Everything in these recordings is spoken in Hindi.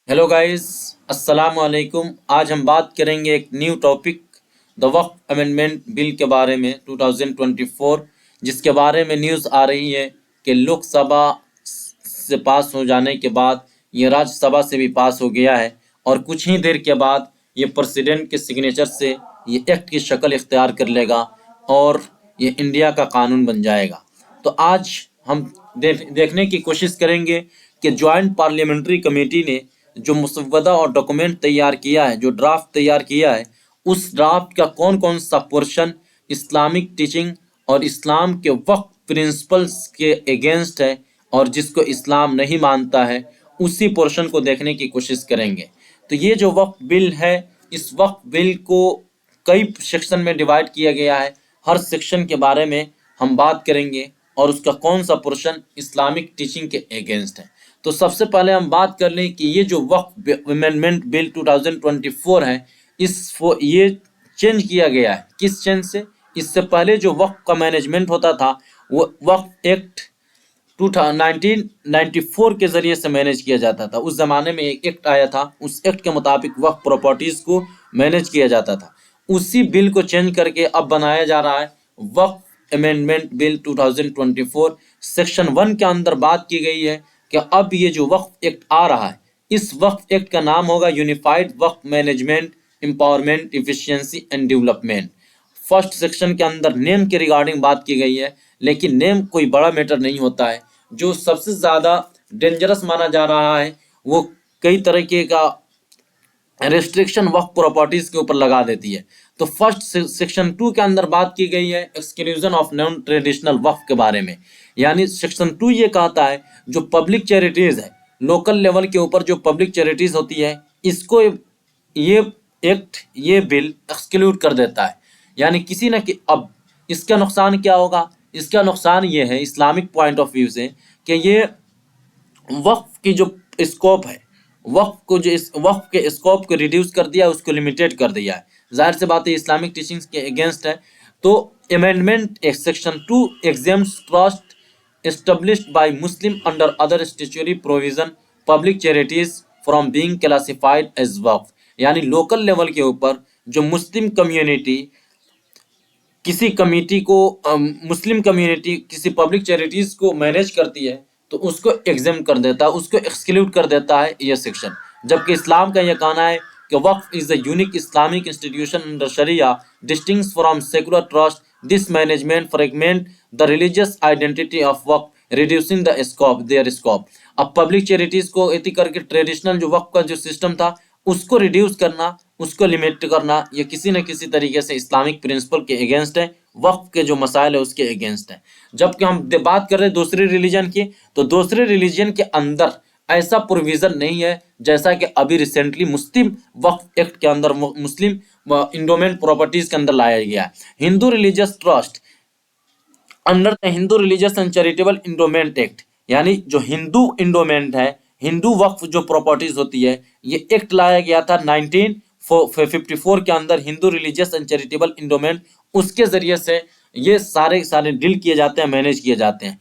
हेलो गाइस, अस्सलाम वालेकुम। आज हम बात करेंगे एक new topic the Waqf amendment bill के बारे में 2024, जिसके बारे में न्यूज़ आ रही है कि लोकसभा से पास हो जाने के बाद ये राज्यसभा से भी पास हो गया है और कुछ ही देर के बाद ये प्रेसिडेंट के सिग्नेचर से ये एक्ट की शक्ल इख्तियार कर लेगा और ये इंडिया का कानून बन जाएगा। तो आज हम देखने की कोशिश करेंगे कि जॉइंट पार्लियामेंट्री कमेटी ने जो मुसव्वदा और डॉक्यूमेंट तैयार किया है, जो ड्राफ्ट तैयार किया है, उस ड्राफ्ट का कौन कौन सा पोर्शन इस्लामिक टीचिंग और इस्लाम के वक्फ प्रिंसिपल्स के अगेंस्ट है और जिसको इस्लाम नहीं मानता है, उसी पोर्शन को देखने की कोशिश करेंगे। तो ये जो वक्फ बिल है, इस वक्फ बिल को कई सेक्शन में डिवाइड किया गया है। हर सेक्शन के बारे में हम बात करेंगे और उसका कौन सा पोर्शन इस्लामिक टीचिंग के अगेंस्ट है। तो सबसे पहले हम बात कर लें कि ये जो वक्फ अमेंडमेंट बिल 2024 है, ये चेंज किया गया है। किस चेंज से? इससे पहले जो वक्फ का मैनेजमेंट होता था वो वक्फ एक्ट 1994 के जरिए से मैनेज किया जाता था। उस जमाने में एक एक्ट आया था, उस एक्ट के मुताबिक वक्फ प्रॉपर्टीज को मैनेज किया जाता था। उसी बिल को चेंज करके अब बनाया जा रहा है वक्फ अमेंडमेंट बिल 2024। सेक्शन 1 के अंदर बात की गई है कि अब ये जो वक्फ एक्ट आ रहा है, इस वक्फ एक्ट का नाम होगा unified Waqf management empowerment efficiency and development. First section के अंदर नेम के रिगार्डिंग बात की गई है, लेकिन नेम कोई बड़ा मैटर नहीं होता है। जो सबसे ज़्यादा डेंजरस माना जा रहा है वो कई तरीके का रेस्ट्रिक्शन वक्फ प्रॉपर्टीज के ऊपर लगा देती है। तो फर्स्ट सेक्शन 2 के अंदर बात की गई है एक्सक्लूजन ऑफ नॉन ट्रेडिशनल वक्फ के बारे में। यानी सेक्शन 2 ये कहता है जो पब्लिक चैरिटीज है, लोकल लेवल के ऊपर जो पब्लिक चैरिटीज होती है, इसको ये एक्ट, ये बिल एक्सक्लूड कर देता है। यानी किसी न कि अब इसका नुकसान क्या होगा? इसका नुकसान ये है इस्लामिक पॉइंट ऑफ व्यू से कि ये वक्फ की जो स्कोप है, वक्फ को जो इस वक्फ के स्कोप को रिड्यूस कर दिया, उसको लिमिटेड कर दिया है। जाहिर सी बात है इस्लामिक टीचिंग्स के अगेंस्ट है। तो amendment section 2 exams trust established by Muslim under other statutory provision public charities from being classified as वक्फ। यानी लोकल लेवल के ऊपर जो मुस्लिम कम्युनिटी किसी कमेटी को मुस्लिम कम्युनिटी किसी पब्लिक चैरिटीज को मैनेज करती है तो उसको एग्जाम कर देता है, उसको एक्सक्लूड कर देता है ये सेक्शन। जबकि इस्लाम का यह कहना है कि waqf is a unique Islamic institution under sharia distinct from secular trust. This management fragment the religious identity of waqf reducing the scope their scope. अब पब्लिक चैरिटीज को इति करके ट्रेडिशनल जो वक्फ का जो सिस्टम था उसको रिड्यूस करना, उसको लिमिट करना, ये किसी न किसी तरीके से इस्लामिक प्रिंसिपल के अगेंस्ट है, वक्फ के जो मसाइल है उसके अगेंस्ट है। जबकि हम बात कर रहे हैं दूसरे रिलीजन की, तो दूसरे रिलीजन के अंदर ऐसा प्रोविजन नहीं है जैसा कि अभी रिसेंटली मुस्लिम वक्फ एक्ट के अंदर मुस्लिम इंडोमेंट प्रॉपर्टीज के अंदर लाया गया है। Hindu religious trust under the Hindu religious and charitable endowment act, यानी जो हिंदू इंडोमेंट है, हिंदू वक्फ जो प्रॉपर्टीज होती है, ये एक्ट लाया गया था 1954 के अंदर, Hindu religious and charitable endowment. उसके जरिए से ये सारे डील किए जाते हैं, मैनेज किए जाते हैं।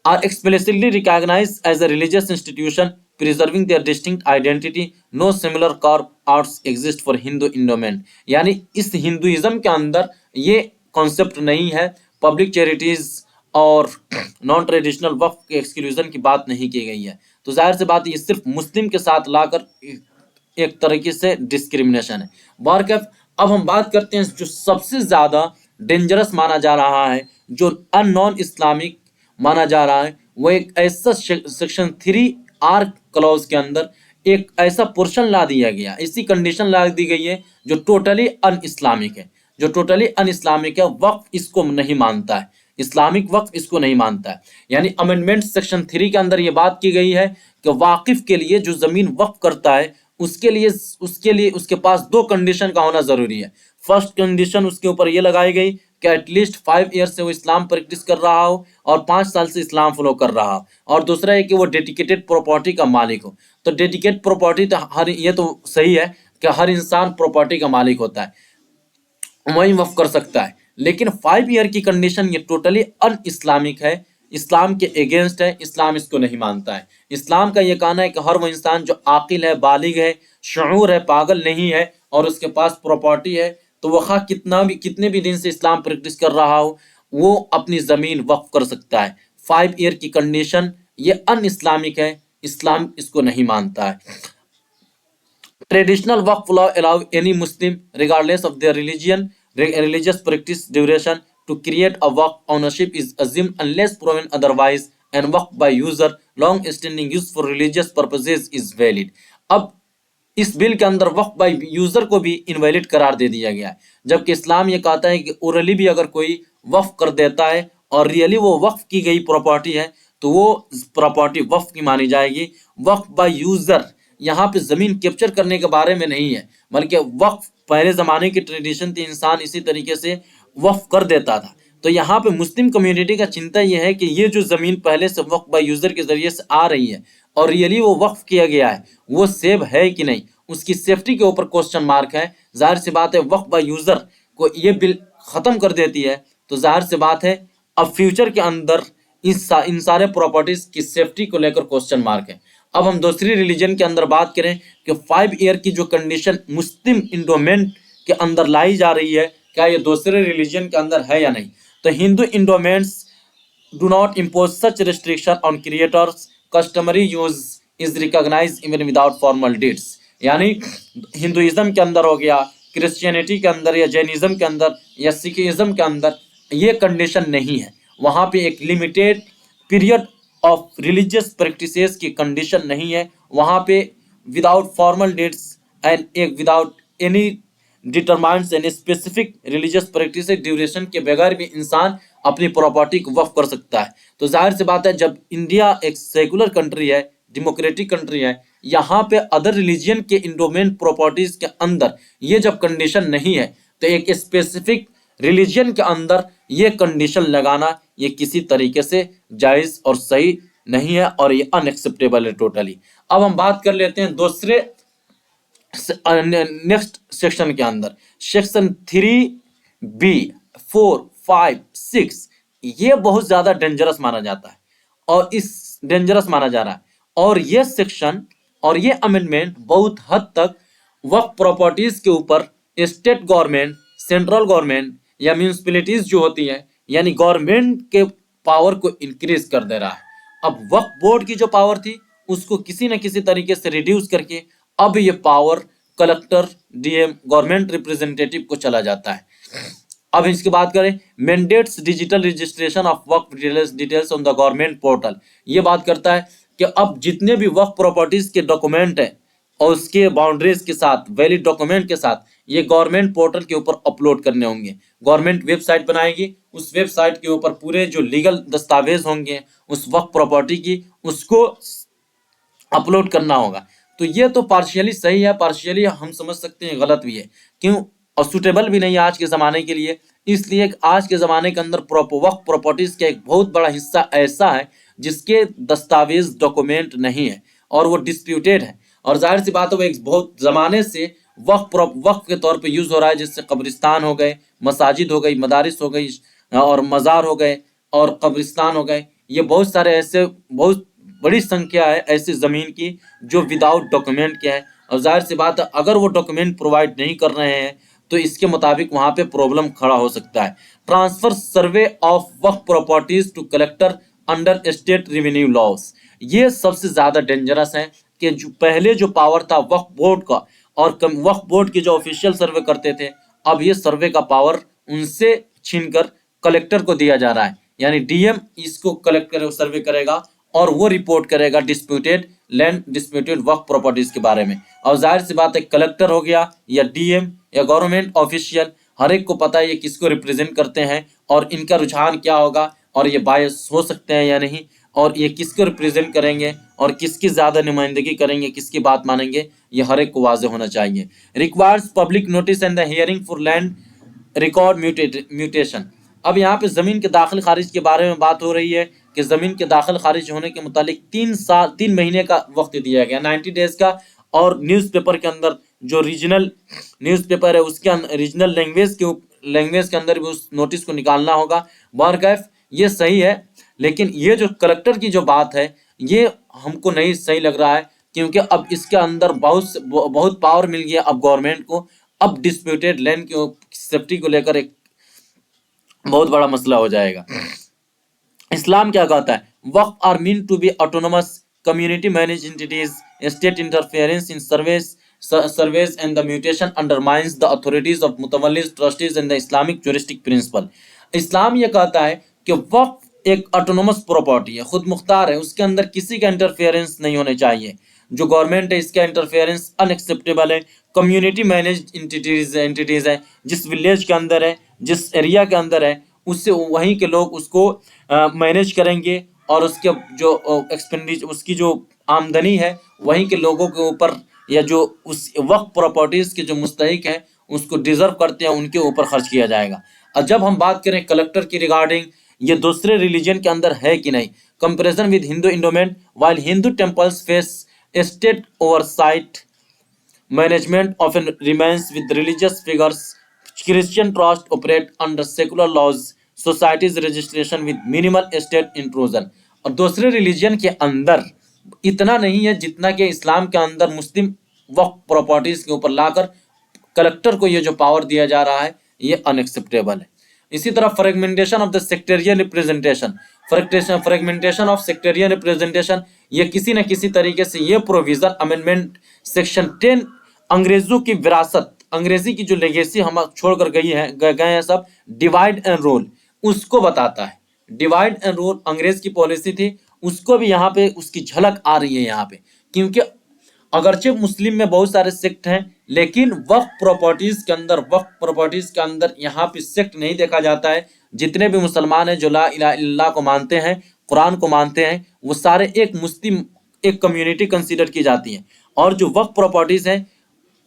Are explicitly recognised as a religious institution preserving their distinct identity. No similar carve outs exist for Hindu endowment. यानी इस हिंदुइज्म के अंदर ये कॉन्सेप्ट नहीं है, पब्लिक चैरिटीज और नॉन ट्रेडिशनल वक्फ के एक्सक्लूजन की बात नहीं की गई है। तो जाहिर सी बात ये सिर्फ मुस्लिम के साथ लाकर एक तरीके से डिस्क्रिमिनेशन है। बारकफ अब हम बात करते हैं जो सबसे ज़्यादा डेंजरस माना जा रहा है, जो अननॉन इस्लामिक माना जा रहा है, वो एक ऐसा सेक्शन 3R क्लॉज के अंदर एक ऐसा पोर्शन ला दिया गया, ऐसी कंडीशन ला दी गई है जो टोटली अन इस्लामिक है। जो टोटली अन इस्लामिक है, वक्फ इसको नहीं मानता है, इस्लामिक वक्फ इसको नहीं मानता है। यानी अमेंडमेंट सेक्शन 3 के अंदर ये बात की गई है कि वाकिफ के लिए जो जमीन वक्फ करता है उसके लिए उसके पास 2 कंडीशन का होना जरूरी है। फर्स्ट कंडीशन उसके ऊपर ये लगाई गई कि एटलीस्ट 5 ईयर से वो इस्लाम प्रैक्टिस कर रहा हो और 5 साल से इस्लाम फॉलो कर रहा हो, और दूसरा है कि वो डेडिकेटेड प्रॉपर्टी का मालिक हो। तो डेडिकेटेड प्रॉपर्टी तो ये तो सही है कि हर इंसान प्रॉपर्टी का मालिक होता है, वही वक्फ कर सकता है, लेकिन 5 ईयर की कंडीशन ये टोटली अन इस्लामिक है। इस्लाम के अगेंस्ट है, इस्लाम इसको नहीं मानता है। इस्लाम का ये कहना है कि हर वो इंसान जो आकिल है, बालिग है, शऊर है, पागल नहीं है और उसके पास प्रॉपर्टी है, तो वह खा कितने भी दिन से इस्लाम प्रैक्टिस कर रहा हो, वो अपनी ज़मीन वक्फ कर सकता है। 5 ईयर की कंडीशन ये अन इस्लामिक है, इस्लाम इसको नहीं मानता है। Traditional Waqf law allow any Muslim regardless of their religious practice duration to create a waqf. Ownership is assumed unless proven otherwise, and waqf by user long standing use for religious purposes is valid. अब इस बिल के अंदर वक्फ बाय यूजर को भी इनवैलिड करार दे दिया गया है, जबकि इस्लाम ये कहता है कि ओरली भी अगर कोई वक्फ कर देता है और रियली वो वक्फ की गई प्रॉपर्टी है तो वो प्रॉपर्टी वक्फ की मानी जाएगी। वक्फ बाय यूजर यहाँ पे जमीन कैप्चर करने के बारे में नहीं है, बल्कि वक्फ पहले जमाने की ट्रेडिशन थी, इंसान इसी तरीके से वक्फ कर देता था। तो यहाँ पे मुस्लिम कम्युनिटी का चिंता यह है कि ये जो जमीन पहले से वक्फ बाय यूजर के जरिए से आ रही है और रियली वो वक्फ किया गया है, वो सेव है कि नहीं, उसकी सेफ्टी के ऊपर क्वेश्चन मार्क है। जाहिर सी बात है वक्फ बाय यूजर को ये बिल खत्म कर देती है, तो जाहिर सी बात है अब फ्यूचर के अंदर इन सारे प्रॉपर्टीज की सेफ्टी को लेकर क्वेश्चन मार्क है। अब हम दूसरी रिलीजन के अंदर बात करें कि 5 ईयर की जो कंडीशन मुस्लिम इंडोमेंट के अंदर लाई जा रही है, क्या ये दूसरे रिलीजन के अंदर है या नहीं। तो Hindu इंडोमेंट्स do not impose such restriction on creators. Customary use is recognized even without formal deeds. यानी हिंदुइज्म के अंदर हो गया, क्रिश्चियनिटी के अंदर या जैनिज्म के अंदर या सिखिज्म के अंदर ये कंडीशन नहीं है। वहाँ पे एक limited period of religious practices की कंडीशन नहीं है। वहाँ पे विदाउट फॉर्मल डेट्स एंड एक without any determines any specific religious practice duration के बगैर भी इंसान अपनी प्रॉपर्टी को वक्फ कर सकता है। तो जाहिर सी बात है जब इंडिया एक सेकुलर कंट्री है, डेमोक्रेटिक कंट्री है, यहाँ पे अदर रिलीजियन के इंडोमेंट प्रॉपर्टीज के अंदर ये जब कंडीशन नहीं है, तो एक स्पेसिफिक रिलीजियन के अंदर ये कंडीशन लगाना ये किसी तरीके से जायज़ और सही नहीं है और ये अनएक्सेप्टेबल है टोटली। अब हम बात कर लेते हैं दूसरे नेक्स्ट सेक्शन के अंदर, सेक्शन 3B 4 5 6। ये बहुत ज्यादा डेंजरस माना जाता है और इस डेंजरस माना जा रहा है, और ये सेक्शन और ये अमेंडमेंट बहुत हद तक वक्फ प्रॉपर्टीज के ऊपर स्टेट गवर्नमेंट, सेंट्रल गवर्नमेंट या म्यूनिसिपैलिटीज जो होती हैं, यानी गवर्नमेंट के पावर को इंक्रीज कर दे रहा है। अब वक्फ बोर्ड की जो पावर थी उसको किसी न किसी तरीके से रिड्यूस करके अब ये power collector, DM, government representative को चला जाता है। अब इसकी बात करें, mandates digital registration of Waqf details on the government portal. ये बात करता है कि अब जितने भी वक्फ प्रॉपर्टीज के डॉक्यूमेंट हैं और उसके बाउंड्रीज के साथ, वैलिड डॉक्यूमेंट के साथ, ये गवर्नमेंट पोर्टल के ऊपर अपलोड करने होंगे। गवर्नमेंट वेबसाइट बनाएगी, उस वेबसाइट के ऊपर पूरे जो लीगल दस्तावेज होंगे उस वक्फ प्रॉपर्टी की, उसको अपलोड करना होगा। तो ये तो पार्शियली सही है, पार्शियली हम समझ सकते हैं गलत भी है। क्यों? और सूटेबल भी नहीं है आज के ज़माने के लिए। इसलिए आज के ज़माने के अंदर वक्फ प्रॉपर्टीज़ का एक बहुत बड़ा हिस्सा ऐसा है जिसके दस्तावेज डॉक्यूमेंट नहीं है और वो डिस्प्यूटेड है, और जाहिर सी बात है वो एक बहुत ज़माने से वक्फ के तौर पे यूज़ हो रहा है, जिससे कब्रिस्तान हो गए, मसाजिद हो गई, मदारिस हो गई और मज़ार हो गए और कब्रिस्तान हो गए। ये बहुत सारे ऐसे, बहुत बड़ी संख्या है ऐसी ज़मीन की जो विदाउट डॉक्यूमेंट के है, और जाहिर सी बात है अगर वो डॉक्यूमेंट प्रोवाइड नहीं कर रहे हैं तो इसके मुताबिक वहाँ पे प्रॉब्लम खड़ा हो सकता है। ट्रांसफर सर्वे ऑफ वक्फ properties to collector under state revenue laws, ये सबसे ज़्यादा डेंजरस है कि जो पहले जो पावर था वक्फ बोर्ड का, और वक्फ बोर्ड के जो ऑफिशियल सर्वे करते थे, अब ये सर्वे का पावर उनसे छीनकर कलेक्टर को दिया जा रहा है। यानी डीएम इसको कलेक्टर सर्वे करेगा और वो रिपोर्ट करेगा डिस्प्यूटेड लैंड, डिस्प्यूटेड वक्फ प्रॉपर्टीज के बारे में। और जाहिर सी बात है कलेक्टर हो गया या डीएम या गवर्नमेंट ऑफिशियल, हर एक को पता है ये किसको रिप्रेजेंट करते हैं और इनका रुझान क्या होगा और ये बायस हो सकते हैं या नहीं, और ये किसको रिप्रेजेंट करेंगे और किसकी ज़्यादा नुमाइंदगी करेंगे, किसकी बात मानेंगे, ये हर एक को वाज़ेह होना चाहिए। Requires public notice and the hearing for land record mutation. अब यहाँ पे ज़मीन के दाखिल खारिज के बारे में बात हो रही है कि ज़मीन के दाखिल खारिज होने के मुतालिक 3 महीने का वक्त दिया गया, 90 डेज का, और न्यूज़पेपर के अंदर जो रीजनल न्यूज़पेपर है उसके रीजनल लैंग्वेज के अंदर भी उस नोटिस को निकालना होगा। बारकैफ ये सही है, लेकिन ये जो कलेक्टर की जो बात है ये हमको नहीं सही लग रहा है, क्योंकि अब इसके अंदर बहुत पावर मिल गया अब गवर्नमेंट को। अब डिस्प्यूटेड लैंड की सेफ्टी को लेकर एक बहुत बड़ा मसला हो जाएगा। इस्लाम क्या कहता है? Waqf are mean to be autonomous community manage entities, state interference in surveys and the mutation undermines the authorities of mutawallis trustees and the Islamic juristic principle. इस्लाम ये कहता है कि वक्फ एक ऑटोनोमस प्रॉपर्टी है, खुद मुख्तार है, उसके अंदर किसी का इंटरफेरेंस नहीं होने चाहिए। जो गवर्नमेंट है इसका इंटरफेरेंस अनएक्सेप्टेबल है। कम्युनिटी मैनेज एंटिटीज है, जिस विलेज के अंदर है, जिस एरिया के अंदर है, उससे वहीं के लोग उसको मैनेज करेंगे और उसके जो एक्सपेंडिचर, उसकी जो आमदनी है वहीं के लोगों के ऊपर, या जो उस वक्फ प्रॉपर्टीज के जो मुस्तहिक हैं उसको डिजर्व करते हैं उनके ऊपर खर्च किया जाएगा। और जब हम बात करें कलेक्टर की रिगार्डिंग, ये दूसरे रिलीजन के अंदर है कि नहीं, comparison with Hindu endowment, while Hindu temples face state oversight management often remains with religious figures. Christian trust operate under secular laws, societies registration with minimal state intrusion। और दूसरे रिलीजन के अंदर इतना नहीं है जितना कि इस्लाम के अंदर मुस्लिम वक्फ प्रॉपर्टीज के ऊपर लाकर कलेक्टर को ये जो पावर दिया जा रहा है ये अनएक्सेप्टेबल है। इसी तरह fragmentation of the sectarian representation, fragmentation of sectarian representation, ये किसी न किसी तरीके से ये प्रोविजन अमेंडमेंट सेक्शन 10 अंग्रेजों की विरासत, अंग्रेजी की जो लेगेसी हम छोड़कर गए हैं सब, डिवाइड एंड रूल, उसको बताता है। डिवाइड एंड रूल अंग्रेज की पॉलिसी थी, उसको भी यहाँ पे उसकी झलक आ रही है यहाँ पे। क्योंकि अगरचे मुस्लिम में बहुत सारे सेक्ट हैं, लेकिन वक्फ प्रॉपर्टीज के अंदर यहाँ पे सेक्ट नहीं देखा जाता है। जितने भी मुसलमान हैं जो ला इलाहा इल्लल्लाह को मानते हैं, कुरान को मानते हैं, वो सारे एक मुस्लिम एक कम्युनिटी कंसीडर की जाती है। और जो वक्फ प्रॉपर्टीज हैं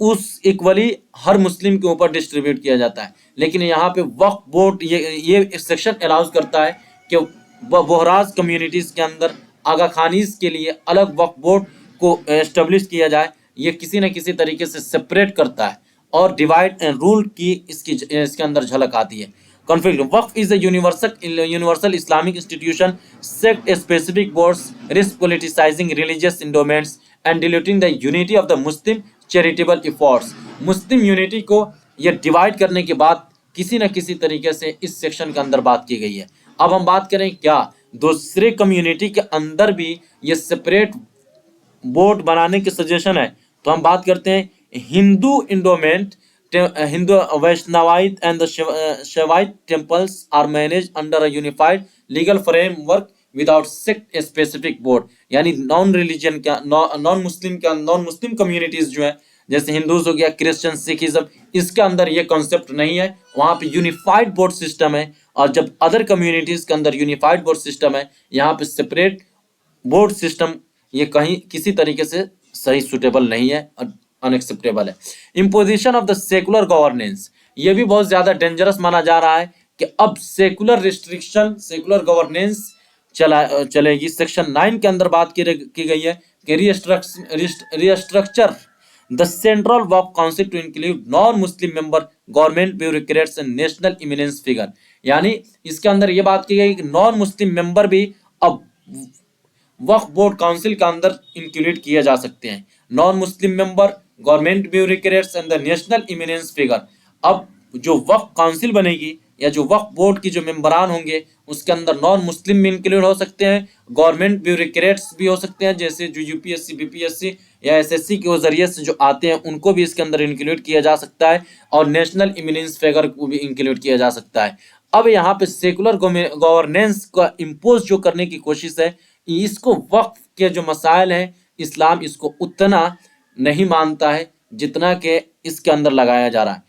उस इक्वली हर मुस्लिम के ऊपर डिस्ट्रीब्यूट किया जाता है। लेकिन यहाँ पे वक्फ बोर्ड ये सेक्शन अलाउज करता है कि बोहराज कम्युनिटीज के अंदर आगा खानीज के लिए अलग वक्फ बोर्ड को एस्टेब्लिश किया जाए। ये किसी न किसी तरीके से सेपरेट करता है और डिवाइड एंड रूल की इसके अंदर झलक आती है। Conflict, waqf is a universal Islamic institution, sect specific boards risk politicising religious endowments and diluting the unity of the Muslim charitable efforts. Muslim unity को ये डिवाइड करने के बाद किसी न किसी तरीके से इस सेक्शन के अंदर बात की गई है। अब हम बात करें क्या दूसरे कम्युनिटी के अंदर भी ये सेपरेट बोर्ड बनाने की सजेशन है, तो हम बात करते हैं Hindu endowment, Hindu Vaishnavite and the Shaivite temples are manage under a unified legal framework without sect specific board. यानी नॉन रिलीजन का नॉन मुस्लिम कम्युनिटीज जो है, जैसे हिंदूज हो गया, क्रिश्चियन, सिखिज्म, इसके अंदर ये कॉन्सेप्ट नहीं है, वहाँ पे यूनिफाइड बोर्ड सिस्टम है। और जब अदर कम्युनिटीज के अंदर यूनिफाइड बोर्ड सिस्टम है, यहाँ पे सेपरेट बोर्ड सिस्टम ये कहीं किसी तरीके से सही सुटेबल नहीं है, अनएक्सेप्टेबल है। Imposition of the secular governance, ये भी बहुत ज्यादा डेंजरस माना जा रहा है कि अब सेकुलर रिस्ट्रिक्शन, सेकुलर गवर्नेंस चलेगी। सेक्शन 9 के अंदर बात की गई है कि रीस्ट्रक्चर द सेंट्रल वक्फ council to include non Muslim member, government bureaucrats and national eminence figure. यानी इसके अंदर ये बात की गई कि नॉन मुस्लिम मेंबर भी अब वक्फ बोर्ड काउंसिल के अंदर इंक्लूड किए जा सकते हैं। Non Muslim member, government bureaucrats and the national eminence figure. अब जो वक्फ काउंसिल बनेगी या जो वक्फ बोर्ड की जो मेंबरान होंगे उसके अंदर नॉन मुस्लिम भी इंक्लूड हो सकते हैं, गवर्नमेंट ब्यूरोक्रेट्स भी हो सकते हैं, जैसे जो यूपीएससी, बीपीएससी या एसएससी के जरिए से जो आते हैं उनको भी इसके अंदर इंक्लूड किया जा सकता है, और नेशनल इमिनेंस फिगर को भी इंक्लूड किया जा सकता है। अब यहाँ पे सेकुलर गवर्नेंस का इम्पोज जो करने की कोशिश है, इसको वक्फ के जो मसाइल हैं इस्लाम इसको उतना नहीं मानता है जितना कि इसके अंदर लगाया जा रहा है।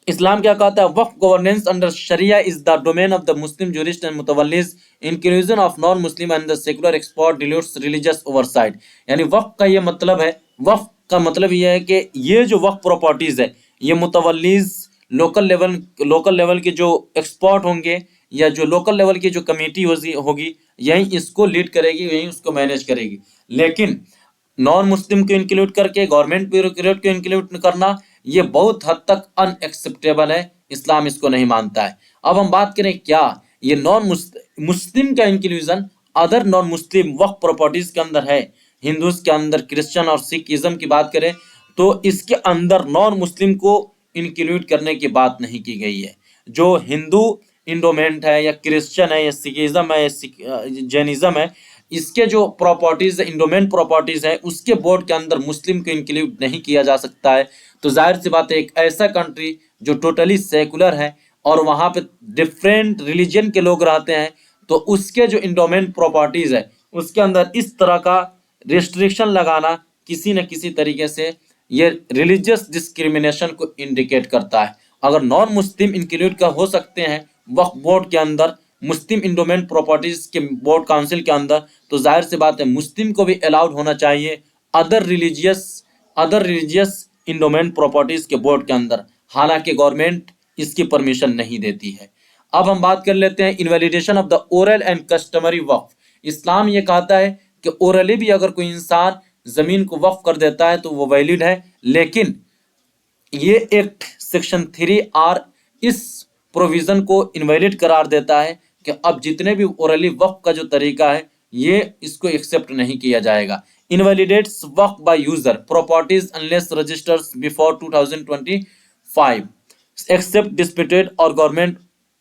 इस्लाम क्या कहता है? Waqf governance under sharia is the domain of the Muslim jurist and mutawallis, inclusion of non Muslim and the secular expert dilutes religious oversight. यानी वक्फ का ये मतलब है, वक्फ का मतलब ये है कि ये जो वक्फ प्रॉपर्टीज है ये मुतवल्लिस, लोकल लेवल के जो एक्सपर्ट होंगे या जो लोकल लेवल की जो कमेटी होगी यही इसको लीड करेगी, यही उसको मैनेज करेगी। लेकिन नॉन मुस्लिम को इंक्लूड करके गवर्नमेंट ब्यूरोक्रेट को इंक्लूड करना ये बहुत हद तक अनएक्सेप्टेबल है, इस्लाम इसको नहीं मानता है। अब हम बात करें क्या ये मुस्लिम का इंक्लूजन अदर नॉन मुस्लिम वक्फ प्रॉपर्टीज के अंदर है। हिंदूज के अंदर, क्रिश्चियन और सिखिज्म की बात करें तो इसके अंदर नॉन मुस्लिम को इंक्लूड करने की बात नहीं की गई है। जो हिंदू इंडोमेंट है या क्रिश्चियन है या सिखिज्म है या जैनिज्म है, इसके जो प्रॉपर्टीज इंडोमेंट प्रॉपर्टीज है उसके बोर्ड के अंदर मुस्लिम को इंक्लूड नहीं किया जा सकता है। तो जाहिर सी बात है एक ऐसा कंट्री जो टोटली सेकुलर है और वहाँ पे डिफरेंट रिलीजन के लोग रहते हैं, तो उसके जो इंडोमेंट प्रॉपर्टीज है उसके अंदर इस तरह का रिस्ट्रिक्शन लगाना किसी न किसी तरीके से ये रिलीजियस डिस्क्रिमिनेशन को इंडिकेट करता है। अगर नॉन मुस्लिम इंक्लूड का हो सकते हैं वक्फ बोर्ड के अंदर, मुस्लिम इंडोमेंट प्रॉपर्टीज के बोर्ड काउंसिल के अंदर, तो जाहिर सी बात है मुस्लिम को भी अलाउड होना चाहिए अदर रिलीजियस इंडोमेंट प्रॉपर्टीज के बोर्ड के अंदर। हालांकि गवर्नमेंट इसकी परमिशन नहीं देती है। अब हम बात कर लेते हैं invalidation of the oral and customary waqf. इस्लाम ये कहता है कि ओरली भी अगर कोई इंसान जमीन को वक्फ कर देता है तो वो वैलिड है, लेकिन ये एक्ट सेक्शन 3R इस प्रोविजन को इनवैलिड करार देता है कि अब जितने भी ओरली वक्फ का जो तरीका है ये इसको एक्सेप्ट नहीं किया जाएगा। Invalidates waqf by user properties unless registers before 2025 except disputed or government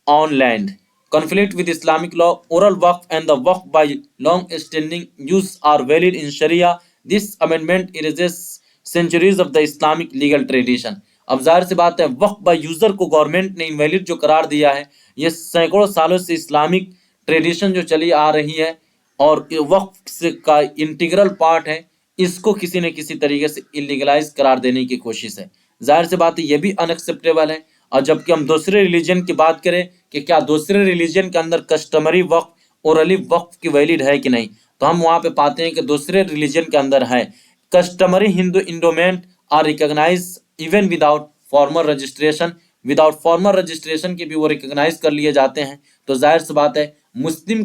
on land conflict with Islamic law. Oral waqf and the waqf by long standing use are valid in Sharia. This amendment erases centuries of the Islamic legal tradition. अब जाहिर सी बात है वक्फ बाय यूजर को गवर्नमेंट ने इनवैलिड जो करार दिया है, ये सैकड़ों सालों से इस्लामिक ट्रेडिशन जो चली आ रही है और वक्फ से का इंटीग्रल पार्ट है, इसको किसी न किसी तरीके से इलीगलाइज करार देने की कोशिश है। जाहिर सी बात है ये भी अनएक्सेप्टेबल है। और जबकि हम दूसरे रिलीजन की बात करें कि क्या दूसरे रिलीजन के अंदर कस्टमरी वक्फ ओरली वक्फ की वैलिड है कि नहीं, तो हम वहाँ पे पाते हैं कि दूसरे रिलीजन के अंदर है customary Hindu endowment are recognise even without formal registration. Without formal registration के भी वो रिकॉग्नाइज कर लिए जाते हैं। तो जाहिर सी बात है मुस्लिम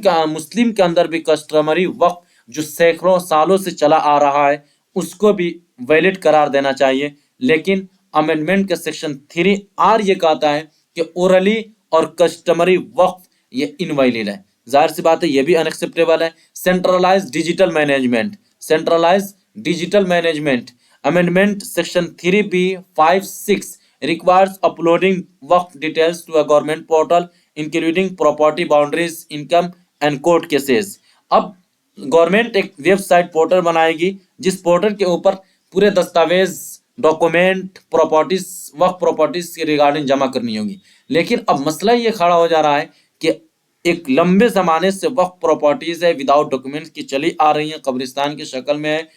के अंदर भी कस्टमरी वक्फ जो सैकड़ों सालों से चला आ रहा है उसको भी वैलिड करार देना चाहिए। लेकिन अमेंडमेंट के सेक्शन 3R ये कहता है कि ओरली और कस्टमरी वक्फ ये इनवैलिड है। जाहिर सी बात है ये भी अनएक्सेप्टेबल है। Centralise digital management amendment section 3B56 requires uploading waqf details to a government portal including property boundaries, income and court cases. अब गवर्नमेंट एक वेबसाइट पोर्टल बनाएगी जिस पोर्टल के ऊपर पूरे दस्तावेज डॉक्यूमेंट प्रॉपर्टीज वक्फ प्रॉपर्टीज के रिगार्डिंग जमा करनी होगी। लेकिन अब मसला ये खड़ा हो जा रहा है कि एक लंबे ज़माने से वक्फ प्रॉपर्टीज है विदाउट डॉक्यूमेंट्स की चली आ रही हैं, कब्रिस्तान की शक्ल में है,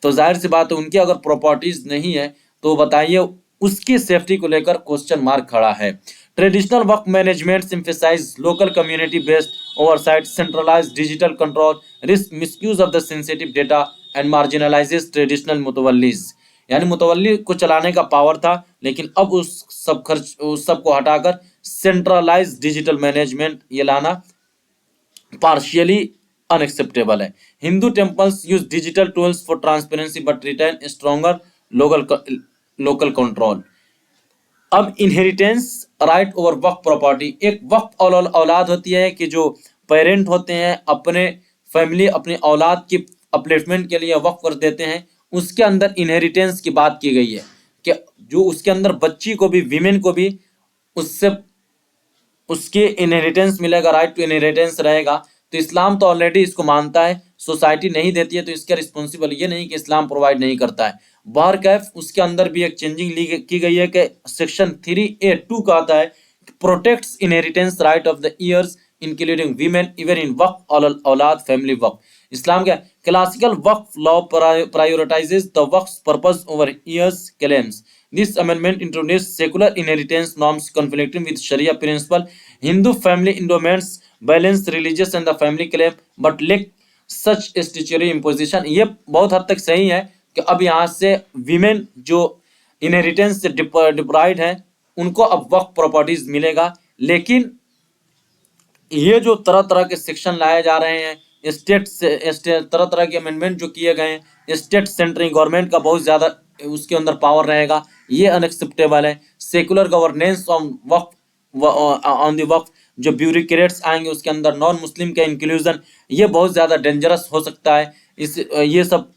तो जाहिर सी बात है उनकी अगर प्रॉपर्टीज नहीं है तो बताइए उसकी सेफ्टी को लेकर क्वेश्चन मार्क खड़ा है। Traditional waqf management synthesise local community based oversight, centralised digital control, risk misuse of the sensitive data and marginalises traditional mutawallis. यानी मुतवल्ली को चलाने का पावर था, लेकिन अब उस सब को हटाकर सेंट्रलाइज्ड डिजिटल मैनेजमेंट ये लाना पार्शियली अनएक्सेप्टेबल है। Hindu temples use digital tools for transparency but retain stronger local control. अब inheritance right over waqf property, एक वक्फ औलाद होती है कि जो पेरेंट होते हैं अपने फैमिली अपने औलाद की अपलिफ्टमेंट के लिए वक्फ कर देते हैं, उसके अंदर इनहेरिटेंस की बात की गई है कि जो उसके अंदर बच्ची को भी वीमेन को भी उससे उसके इनहेरिटेंस मिलेगा, राइट टू इनहेरिटेंस रहेगा। तो इस्लाम तो ऑलरेडी इसको मानता है, सोसाइटी नहीं देती है तो इसका रिस्पॉन्सिबल ये नहीं कि इस्लाम प्रोवाइड नहीं करता है। बहरकैफ उसके अंदर भी एक चेंजिंग की गई है कि सेक्शन 3A2 कहता है protects inheritance right of the heirs including women even in waqf aulad family waqf. इस्लाम क्या classical waqf law prioritises the waqf purpose over heirs claims. This amendment introduced secular inheritance norms conflicting with Sharia principle. Hindu family endowments balance religious and the family claim but lack such statutory imposition. ये बहुत हद तक सही है कि अब यहाँ से विमेन जो इनहेरिटेंस से डिप्राइव्ड हैं उनको अब वक्फ प्रॉपर्टीज मिलेगा। लेकिन ये जो तरह तरह के सेक्शन लाए जा रहे हैं तरह तरह के अमेंडमेंट जो किए गए हैं, स्टेट सेंट्रल गवर्नमेंट का बहुत ज़्यादा उसके अंदर पावर रहेगा, ये अनएक्सेप्टेबल है। सेकुलर गवर्नेंस ऑन द वक्फ जो ब्यूरोक्रेट्स आएंगे उसके अंदर नॉन मुस्लिम का इंक्लूजन, ये बहुत ज़्यादा डेंजरस हो सकता है। ये सब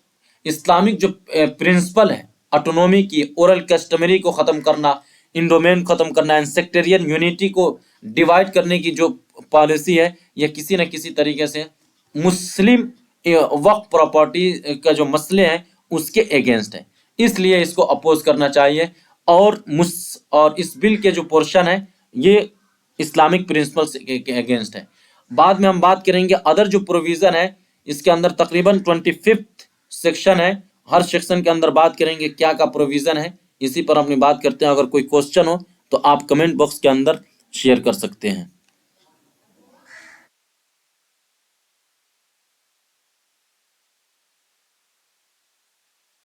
इस्लामिक जो प्रिंसिपल है ऑटोनॉमी की, ओरल कस्टमरी को ख़त्म करना, इंडोमेन ख़त्म करना, एंड सेक्टेरियन यूनिटी को डिवाइड करने की जो पॉलिसी है, ये किसी न किसी तरीके से मुस्लिम वक्फ प्रॉपर्टी का जो मसले हैं उसके अगेंस्ट है। इसलिए इसको अपोज करना चाहिए। और इस बिल के जो पोर्शन है ये इस्लामिक प्रिंसिपल्स के अगेंस्ट है। बाद में हम बात करेंगे अदर जो प्रोविज़न है, इसके अंदर तकरीबन 25th सेक्शन है। हर सेक्शन के अंदर बात करेंगे क्या क्या प्रोविज़न है, इसी पर अपनी बात करते हैं। अगर कोई क्वेश्चन हो तो आप कमेंट बॉक्स के अंदर शेयर कर सकते हैं।